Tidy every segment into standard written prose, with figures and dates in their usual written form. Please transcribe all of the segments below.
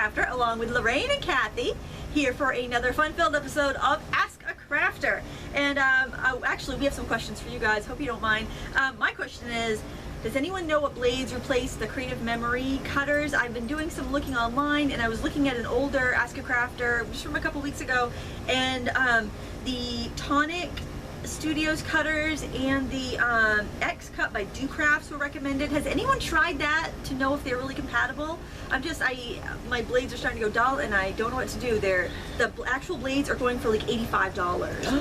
Crafter, along with Lorraine and Kathy, here for another fun-filled episode of Ask a Crafter. And actually, we have some questions for you guys. Hope you don't mind. My question is, does anyone know what blades replace the creative memory cutters? I've been doing some looking online, and I was looking at an older Ask a Crafter just from a couple weeks ago, and the Tonic Studios cutters and the X Cut by Do Crafts were recommended. Has anyone tried that to know if they're really compatible? My blades are starting to go dull and I don't know what to do. The actual blades are going for like $85.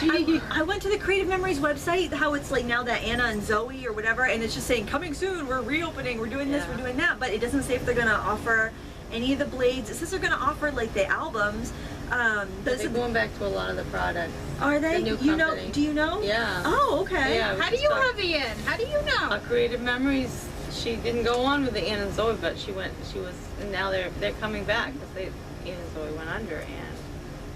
And I went to the Creative Memories website, how it's like now that Anna and Zoe or whatever, and it's just saying coming soon, we're reopening, we're doing this, we're doing that, but it doesn't say if they're gonna offer any of the blades. It says they're gonna offer like the albums. They're going back to a lot of the products. Are they? The new you know? company. Do you know? Yeah. Oh, okay. Yeah, How do you have the in? How do you know? Creative Memories. She didn't go on with the Anna and Zoe, but she was, and now they're coming back because Anna and Zoe went under, and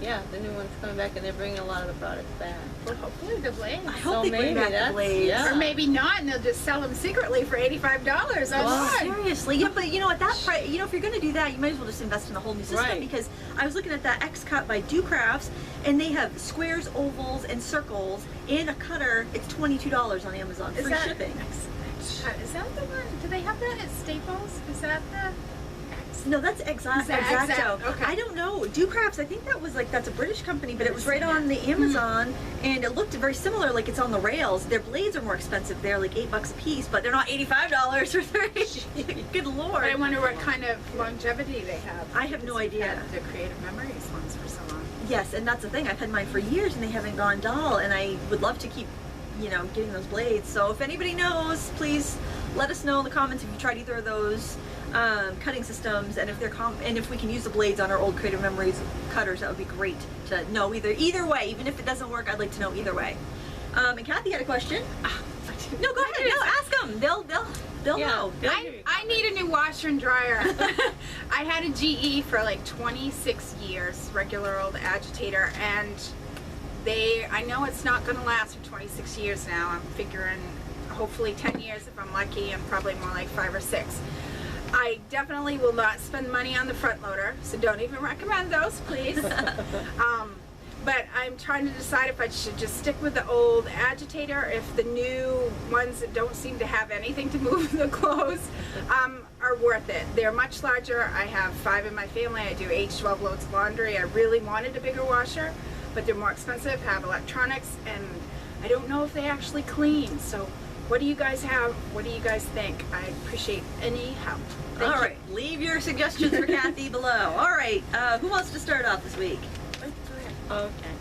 yeah, the new one's coming back, and they're bringing a lot of the products back. Well, hopefully the blades. I hope they bring back the blades. Yeah. Or maybe not, and they'll just sell them secretly for $85 online. Seriously, yeah, but you know at that price, you know, if you're going to do that, you might as well just invest in a whole new system. Right. Because I was looking at that X Cut by Do Crafts, and they have squares, ovals, and circles, and a cutter. It's $22 on Amazon, free shipping. Is that the one? Do they have that at Staples? Is that the? No, that's Exacto. Okay. I don't know. Do Crafts, I think that's a British company, but it was right on the Amazon, and it looked very similar, like it's on the rails. Their blades are more expensive. They're like $8 a piece, but they're not $85 or $30. Good lord. But I wonder what kind of longevity they have. I have no idea. Had the Creative Memories ones for so long. Yes, and that's the thing. I've had mine for years, and they haven't gone dull, and I would love to keep, getting those blades. So if anybody knows, please let us know in the comments if you tried either of those cutting systems, and if we can use the blades on our old Creative Memories cutters. That would be great to know either way. Even if it doesn't work, I'd like to know either way. And Kathy had a question. No, go ahead. No, ask them. They'll know. I need a new washer and dryer. I had a GE for like 26 years, regular old agitator, and I know it's not going to last for 26 years now. I'm figuring hopefully 10 years if I'm lucky, and probably more like 5 or 6. I definitely will not spend money on the front loader, so don't even recommend those, please. But I'm trying to decide if I should just stick with the old agitator, if the new ones that don't seem to have anything to move the clothes are worth it. They're much larger. I have 5 in my family. I do H12 loads of laundry. I really wanted a bigger washer, but they're more expensive, have electronics, and I don't know if they actually clean. So what do you guys have? What do you guys think? I appreciate any help. Thank you. All right, leave your suggestions for Kathy below. All right, who wants to start off this week? Okay.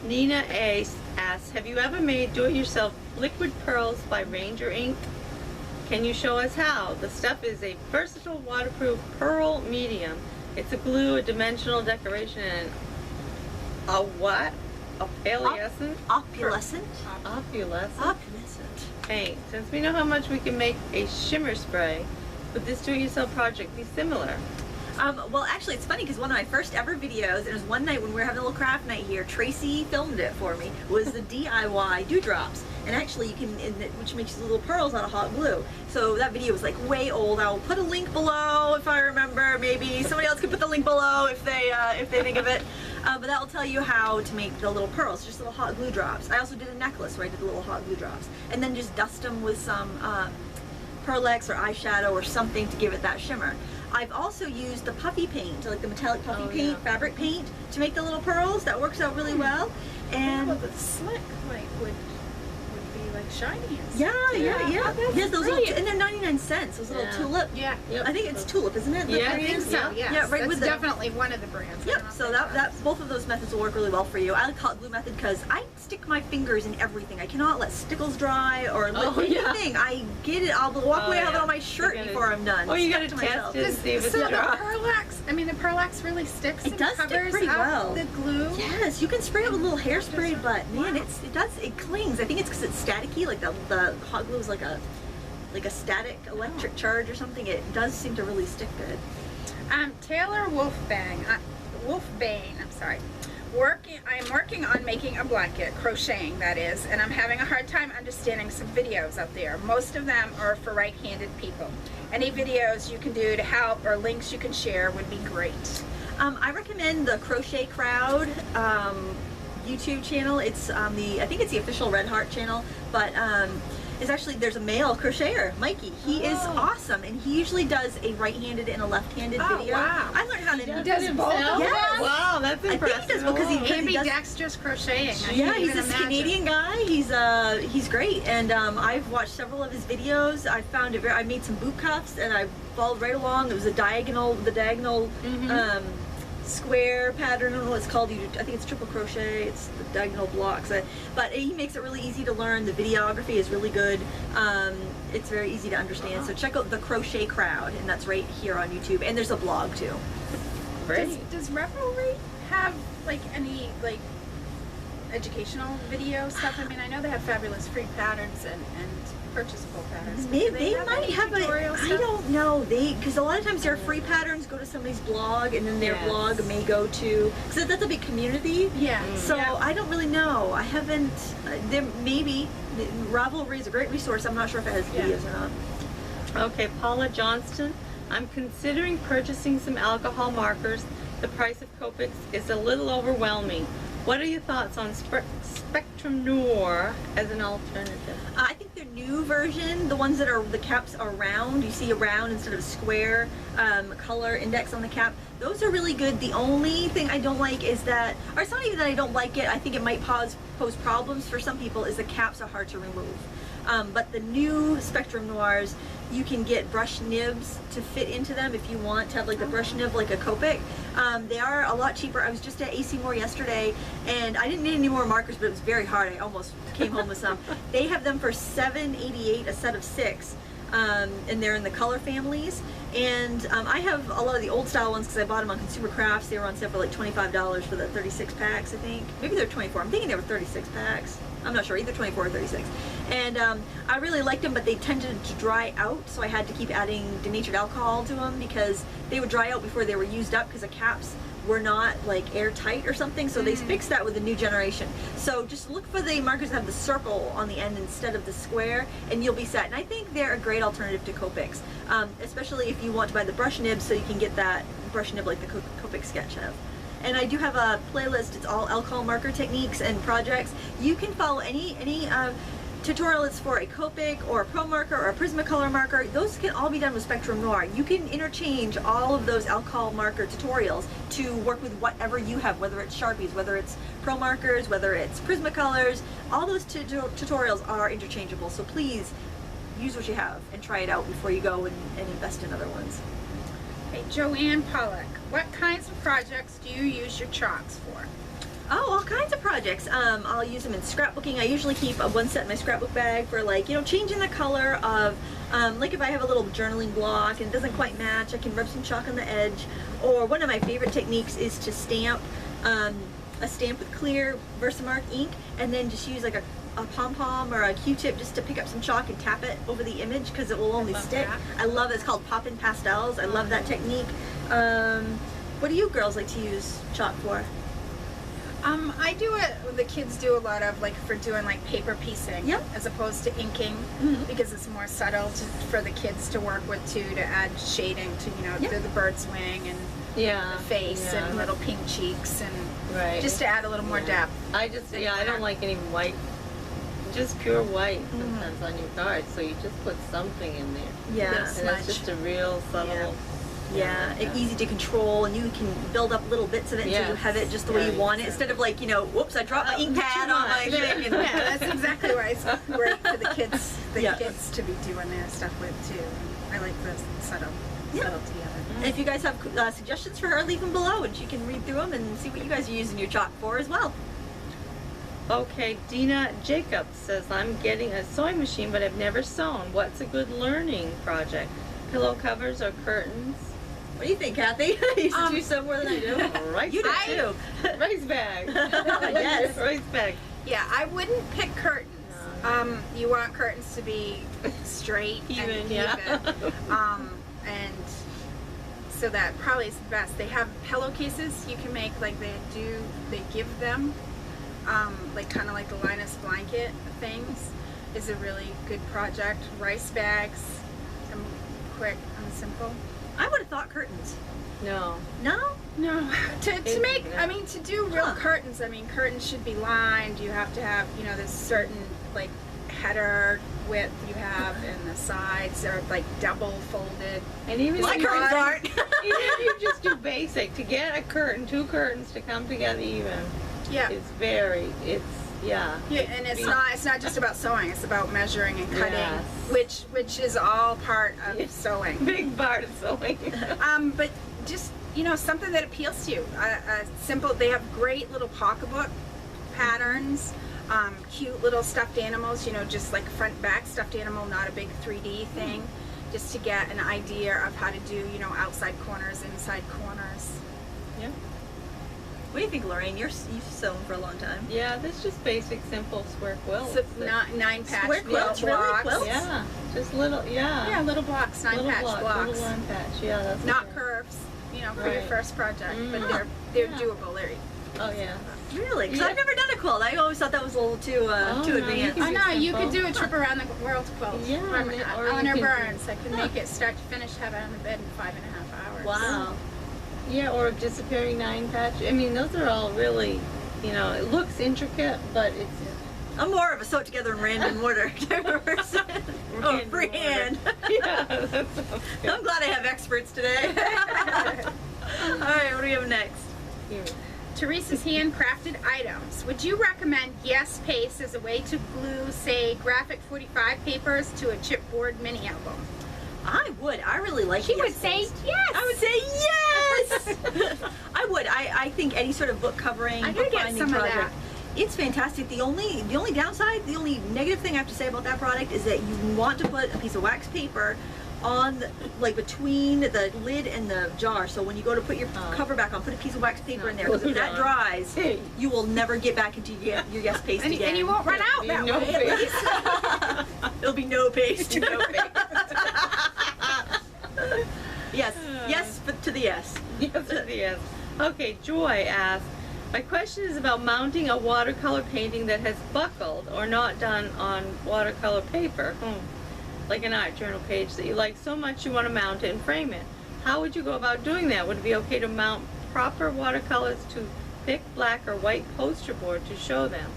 Nina A. asks, have you ever made do-it-yourself liquid pearls by Ranger ink? Can you show us how? The stuff is a versatile waterproof pearl medium. It's a glue, a dimensional decoration, and a what? Opalescent? Opulescent? Opulescent paint. Since we know how much we can make a shimmer spray, would this do-it-yourself project be similar? Well, actually, it's funny because one of my first ever videos, it was one night when we were having a little craft night here, Tracy filmed it for me, was the DIY dewdrops. And actually, which makes little pearls out of hot glue. So that video was like way old. I'll put a link below if I remember. Maybe somebody else could put the link below if they think of it. But that will tell you how to make the little pearls, just little hot glue drops. I also did a necklace where I did the little hot glue drops, and then just dust them with some Pearlex or eyeshadow or something to give it that shimmer. I've also used the puffy paint, like the metallic puffy paint, fabric paint, to make the little pearls. That works out really well. And the slick would be like shiny. Yeah. Yes, those little, brilliant. and they're 99 cents. Those little tulip. Yeah. I think it's tulip, isn't it? Yeah, I think so. Yes. Yeah, right. That's definitely one of the brands. Yep. So that both of those methods will work really well for you. I like hot glue method because I stick my fingers in everything. I cannot let stickles dry or anything. I get it. I'll walk away. I have it on my shirt before I'm done. Oh, you gotta test it. See if it's dry. The Pearlex really sticks. It does stick pretty well. The glue. Yes, you can spray it with a little hairspray, but man, it clings. I think it's because it's staticky. Like the hot glue is like a static electric charge or something. It does seem to really stick good. Taylor Wolfbane, I'm working on making a blanket, crocheting that is, and I'm having a hard time understanding some videos out there. Most of them are for right-handed people. Any videos you can do to help or links you can share would be great. I recommend the Crochet Crowd YouTube channel. It's I think it's the official Red Heart channel, but it's actually, there's a male crocheter, Mikey. He is awesome, and he usually does a right-handed and a left-handed video. Wow. I learned how to He does both? Yes. Wow, that's I impressive. think he does because he does. Ambidextrous crocheting. I Yeah, can't he's even this imagine. Canadian guy. He's great, and I've watched several of his videos. I found it very. I made some boot cuffs, and I followed right along. It was the diagonal square pattern. I don't know what it's called. I think it's triple crochet. It's the diagonal blocks. But he makes it really easy to learn. The videography is really good. It's very easy to understand. So check out the Crochet Crowd, and that's right here on YouTube. And there's a blog too. Great. Does Revelry have like any like educational video stuff? I mean, I know they have fabulous free patterns and purchasable patterns. They Do they might any have tutorial I stuff? don't know. Because a lot of times their free patterns go to somebody's blog, and then their Yes. blog may go to, because that's a big community. Yeah. So yeah. I don't really know. I haven't. There maybe Ravelry is a great resource. I'm not sure if it has Yeah. videos or not. Okay, Paula Johnston. I'm considering purchasing some alcohol markers. The price of Copics is a little overwhelming. What are your thoughts on Spectrum Noir as an alternative? I think their new version, the ones that are the caps are round. You see a round instead of a square color index on the cap. Those are really good. The only thing I don't like is that, or it's not even that I don't like it. I think it might pose problems for some people. Is the caps are hard to remove. But the new Spectrum Noirs, you can get brush nibs to fit into them if you want to have like the brush nib like a Copic. They are a lot cheaper. I was just at AC Moore yesterday, and I didn't need any more markers, but it was very hard. I almost came home with some. They have them for $7.88 a set of 6, and they're in the color families. And I have a lot of the old style ones because I bought them on Consumer Crafts. They were on sale for like $25 for the 36 packs, I think. Maybe they're 24. I'm thinking they were 36 packs. I'm not sure, either 24 or 36. And I really liked them, but they tended to dry out, so I had to keep adding denatured alcohol to them because they would dry out before they were used up because the caps were not like airtight or something, so they fixed that with the new generation. So just look for the markers that have the circle on the end instead of the square, and you'll be set. And I think they're a great alternative to Copics, especially if you want to buy the brush nib so you can get that brush nib like the Copic sketch have. And I do have a playlist. It's all alcohol marker techniques and projects. You can follow any tutorial that's for a Copic or a Pro marker or a Prismacolor marker. Those can all be done with Spectrum Noir. You can interchange all of those alcohol marker tutorials to work with whatever you have, whether it's Sharpies, whether it's Pro markers, whether it's Prismacolors. All those tutorials are interchangeable. So please use what you have and try it out before you go and invest in other ones. Hey, Joanne Pollock, what kinds of projects do you use your chalks for? Oh, all kinds of projects. I'll use them in scrapbooking. I usually keep one set in my scrapbook bag for like, changing the color of, like if I have a little journaling block and it doesn't quite match, I can rub some chalk on the edge. Or one of my favorite techniques is to stamp a stamp with clear Versamark ink and then just use like a pom-pom or a Q-tip just to pick up some chalk and tap it over the image because it will only stick. that. I love it. It's called Poppin' Pastels. I love that technique. What do you girls like to use chalk for? I do it, the kids do a lot of like for doing like paper piecing Yep. as opposed to inking because it's more subtle for the kids to work with too, to add shading to, Yep. to the bird's wing and Yeah. the face yeah. and little pink cheeks and Right. just to add a little more depth. I don't like any white, just pure white sometimes on your cards. So you just put something in there. Yeah. Yes. And it's Smudge. just a real subtle. Yeah, it's easy to control, and you can build up little bits of it until you Yes. have it just the way you Yeah, want it, instead of like, whoops, I dropped my ink pad on my thing. And Yeah, that's exactly why it's great for the kids, Yeah. kids to be doing their stuff with too. I like the subtlety of it. And if you guys have suggestions for her, leave them below, and she can read through them and see what you guys are using your chalk for as well. Okay, Dina Jacobs says, I'm getting a sewing machine, but I've never sewn. What's a good learning project? Pillow covers or curtains? What do you think, Kathy? You sew more than I do. Right. You do too. Rice bag. Yes. Rice bag. Yeah, I wouldn't pick curtains. You want curtains to be straight Even, and yeah. even. And so that probably is the best. They have pillowcases you can make, like they give them, like kind of like the Linus blanket things is a really good project. Rice bags, quick and simple. I would have thought curtains. No. No? No, to make, I mean, to do real curtains, I mean, curtains should be lined. You have to have, you know, this certain, like, header width you have, and the sides are, like, double folded. And even My if you curtains aren't. even if you just do basic, to get a curtain, 2 curtains to come together even, Yeah. yeah. Yeah, and it's not just about sewing. It's about measuring and cutting, Yes. which is all part of sewing. Big part of sewing. But just, you know, something that appeals to you. Simple. They have great little pocketbook patterns, cute little stuffed animals. You know, just like a front and back stuffed animal, not a big 3D thing. Just to get an idea of how to do, you know, outside corners, inside corners. Yeah. What do you think, Lorraine? You've sewn for a long time. Yeah, that's just basic, simple square quilts. So 9 patch Square quilts, really? blocks. Quilts? Yeah, just little, Yeah, little blocks, 9 little patch blocks. Little 9 patch, yeah, that's Not okay. curves, you know, for your Right. first project, but Mm. they're Yeah. doable. They're Oh yeah. Really? Because Yeah. I've never done a quilt. I always thought that was a little too no, too you advanced. can I know, you simple. could do a trip around the world quilt. Yeah, From or you Eleanor can- Burns. I could make it start to finish, have it on the bed in 5.5 hours. Wow. Yeah, or disappearing 9 patch. I mean, those are all really, you know, it looks intricate, but it's I'm more of a sew it together in random order type of person. Oh, freehand. yeah, that sounds good. I'm glad I have experts today. All right, what do we have next? Here. Teresa's handcrafted items. Would you recommend Yes Paste as a way to glue, say, graphic 45 papers to a chipboard mini album? I would. I really like She Yes would say Paste. yes. I would say yes. I would. I think any sort of book covering, I gotta book get binding some of project. that. It's fantastic. The only downside, the only negative thing I have to say about that product is that you want to put a piece of wax paper on like between the lid and the jar. So when you go to put your cover back on, put a piece of wax paper in there, because if that dries, you will never get back into your Yes Paste again. And you won't run out that No way, at paste. least. There'll be no paste. No paste. Yes, but to the yes. Yes. Okay, Joy asks, my question is about mounting a watercolor painting that has buckled or not done on watercolor paper, like an art journal page that you like so much you want to mount it and frame it. How would you go about doing that? Would it be okay to mount proper watercolors to thick black or white poster board to show them?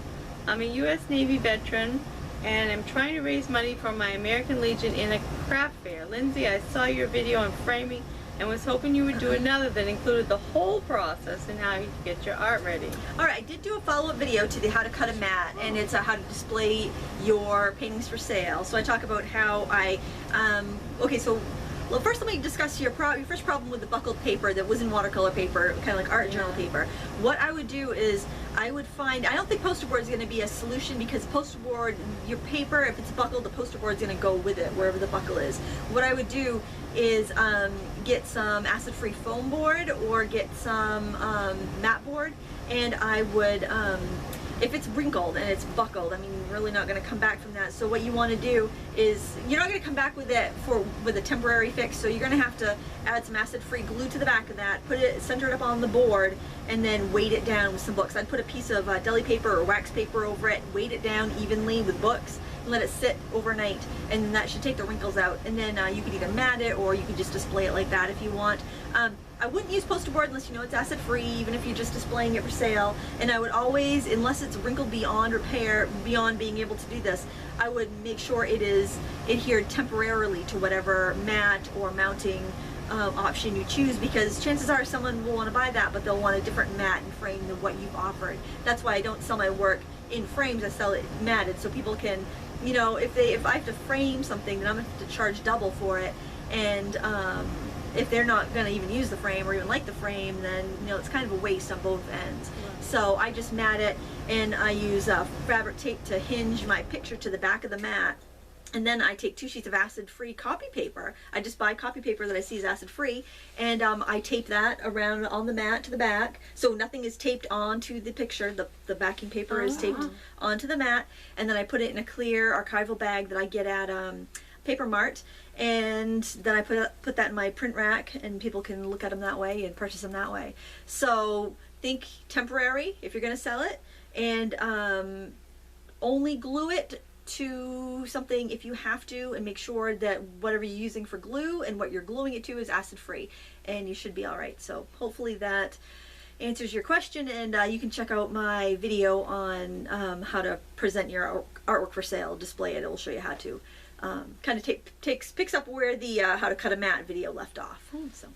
I'm a U.S. Navy veteran and I'm trying to raise money for my American Legion in a craft fair. Lindsay, I saw your video on framing and was hoping you would do another that included the whole process and how you get your art ready. All right, I did do a follow-up video to the how to cut a mat, and it's how to display your paintings for sale. So I talk about how I, well, first let me discuss your first problem with the buckled paper that was in watercolor paper, kind of like art journal paper. What I would do is I would find, I don't think poster board is going to be a solution, because poster board, your paper, if it's buckled, the poster board is going to go with it wherever the buckle is. What I would do is get some acid-free foam board or get some mat board, and I would, if it's wrinkled and it's buckled, I mean, you're really not going to come back from that. So what you want to do is, you're not going to come back with it with a temporary fix, so you're going to have to add some acid-free glue to the back of that, put it, center it up on the board, and then weight it down with some books. I'd put a piece of deli paper or wax paper over it, weight it down evenly with books, and let it sit overnight, and then that should take the wrinkles out. And then you could either mat it, or you could just display it like that if you want. I wouldn't use poster board unless you know it's acid free, even if you're just displaying it for sale. And I would always, unless it's wrinkled beyond repair, beyond being able to do this, I would make sure it is adhered temporarily to whatever mat or mounting option you choose, because chances are someone will want to buy that, but they'll want a different mat and frame than what you've offered. That's why I don't sell my work in frames. I sell it matted, so people can, you know, if I have to frame something, then I'm going to have to charge double for it. And if they're not going to even use the frame or even like the frame, then, you know, it's kind of a waste on both ends. Right. So I just mat it, and I use fabric tape to hinge my picture to the back of the mat. And then I take 2 sheets of acid-free copy paper. I just buy copy paper that I see is acid-free, and I tape that around on the mat to the back, so nothing is taped onto the picture. The backing paper is taped onto the mat, and then I put it in a clear archival bag that I get at Paper Mart, and then I put that in my print rack, and people can look at them that way and purchase them that way. So think temporary if you're going to sell it, and only glue it to something if you have to, and make sure that whatever you're using for glue and what you're gluing it to is acid free, and you should be all right. So hopefully that answers your question, and you can check out my video on how to present your artwork for sale, display it. It will show you how to. Kind of picks up where the how to cut a mat video left off. So.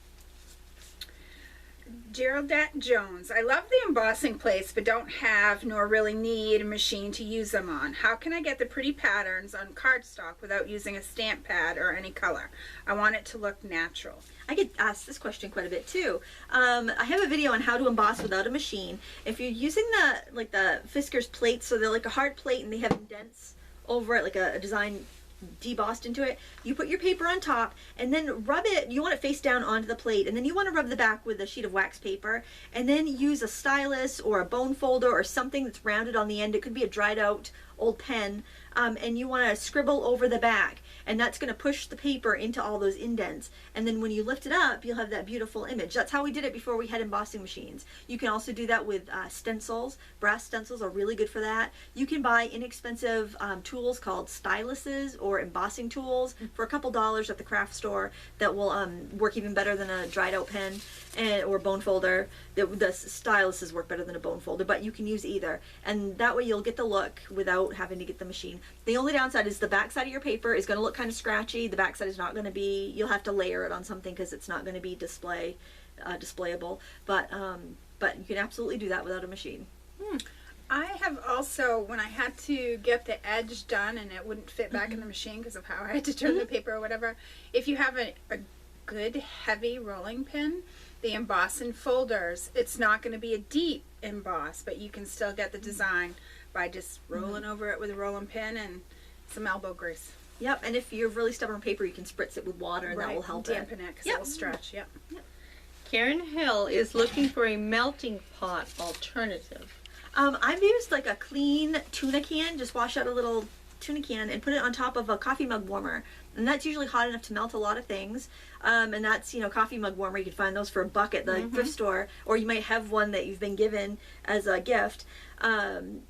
Geraldette Jones, I love the embossing plates, but don't have nor really need a machine to use them on. How can I get the pretty patterns on cardstock without using a stamp pad or any color? I want it to look natural. I get asked this question quite a bit too. I have a video on how to emboss without a machine. If you're using the Fiskars plates, so they're like a hard plate and they have indents over it, like a design debossed into it, you put your paper on top and then rub it. You want it face down onto the plate, and then you want to rub the back with a sheet of wax paper, and then use a stylus or a bone folder or something that's rounded on the end. It could be a dried out old pen, and you want to scribble over the back, and that's going to push the paper into all those indents, and then when you lift it up, you'll have that beautiful image. That's how we did it before we had embossing machines. You can also do that with stencils. Brass stencils are really good for that. You can buy inexpensive tools called styluses or embossing tools for a couple dollars at the craft store that will work even better than a dried out pen or bone folder. The styluses work better than a bone folder, but you can use either, and that way you'll get the look without having to get the machine. The only downside is the back side of your paper is going to look kind of scratchy. The back side is not going to be, you'll have to layer it on something because it's not going to be displayable, but you can absolutely do that without a machine. I have also, when I had to get the edge done and it wouldn't fit back in the machine because of how I had to turn the paper or whatever, if you have a good heavy rolling pin, the emboss in folders, it's not going to be a deep emboss, but you can still get the design by just rolling over it with a rolling pin and some elbow grease. Yep, and if you have really stubborn paper, you can spritz it with water, and that will help dampen it because it will stretch. Yep. Karen Hill is looking for a melting pot alternative. I've used like a clean tuna can. Just wash out a little tuna can and put it on top of a coffee mug warmer, and that's usually hot enough to melt a lot of things. And that's, coffee mug warmer. You can find those for $1 at the thrift store, or you might have one that you've been given as a gift.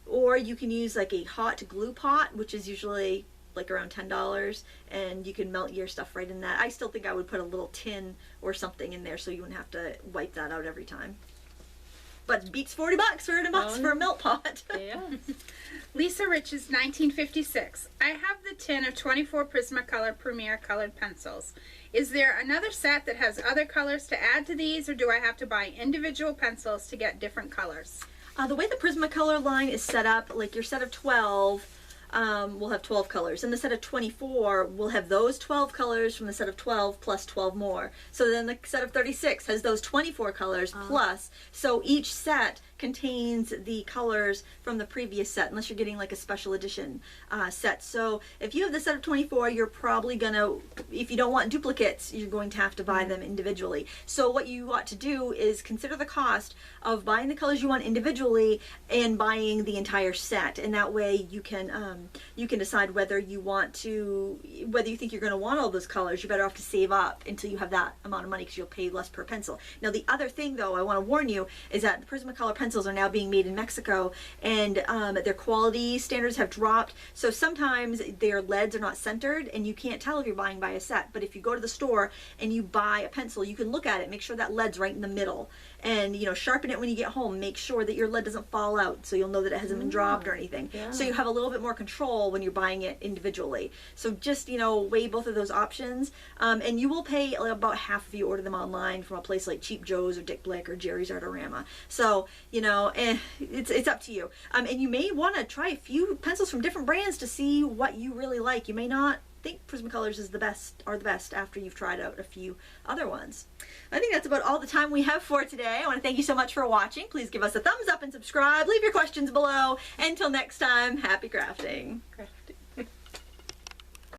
Or you can use like a hot glue pot, which is usually like around $10, and you can melt your stuff right in that. I still think I would put a little tin or something in there so you wouldn't have to wipe that out every time. But it beats $40 for a melt pot. Yeah. Lisa Rich's 1956. I have the tin of 24 Prismacolor Premier colored pencils. Is there another set that has other colors to add to these, or do I have to buy individual pencils to get different colors? The way the Prismacolor line is set up, like your set of 12 will have 12 colors, and the set of 24 will have those 12 colors from the set of 12 plus 12 more. So then the set of 36 has those 24 colors plus. So each set contains the colors from the previous set, unless you're getting like a special edition set. So if you have the set of 24, you're probably gonna, if you don't want duplicates, you're going to have to buy them individually. So what you ought to do is consider the cost of buying the colors you want individually and buying the entire set, and that way you can decide whether you want to, whether you think you're going to want all those colors. You're better off to save up until you have that amount of money, because you'll pay less per pencil. Now the other thing though I want to warn you is that the Prismacolor pencils are now being made in Mexico, and their quality standards have dropped, so sometimes their leads are not centered and you can't tell if you're buying by a set. But if you go to the store and you buy a pencil, you can look at it, make sure that lead's right in the middle, and sharpen it when you get home. Make sure that your lead doesn't fall out, so you'll know that it hasn't been dropped or anything. Yeah. So you have a little bit more control when you're buying it individually. So just weigh both of those options, and you will pay about half if you order them online from a place like Cheap Joe's or Dick Blick or Jerry's Artorama. So it's up to you, and you may want to try a few pencils from different brands to see what you really like. You may not think Prismacolors are the best after you've tried out a few other ones. I think that's about all the time we have for today. I want to thank you so much for watching. Please give us a thumbs up and subscribe. Leave your questions below. Until next time, happy crafting.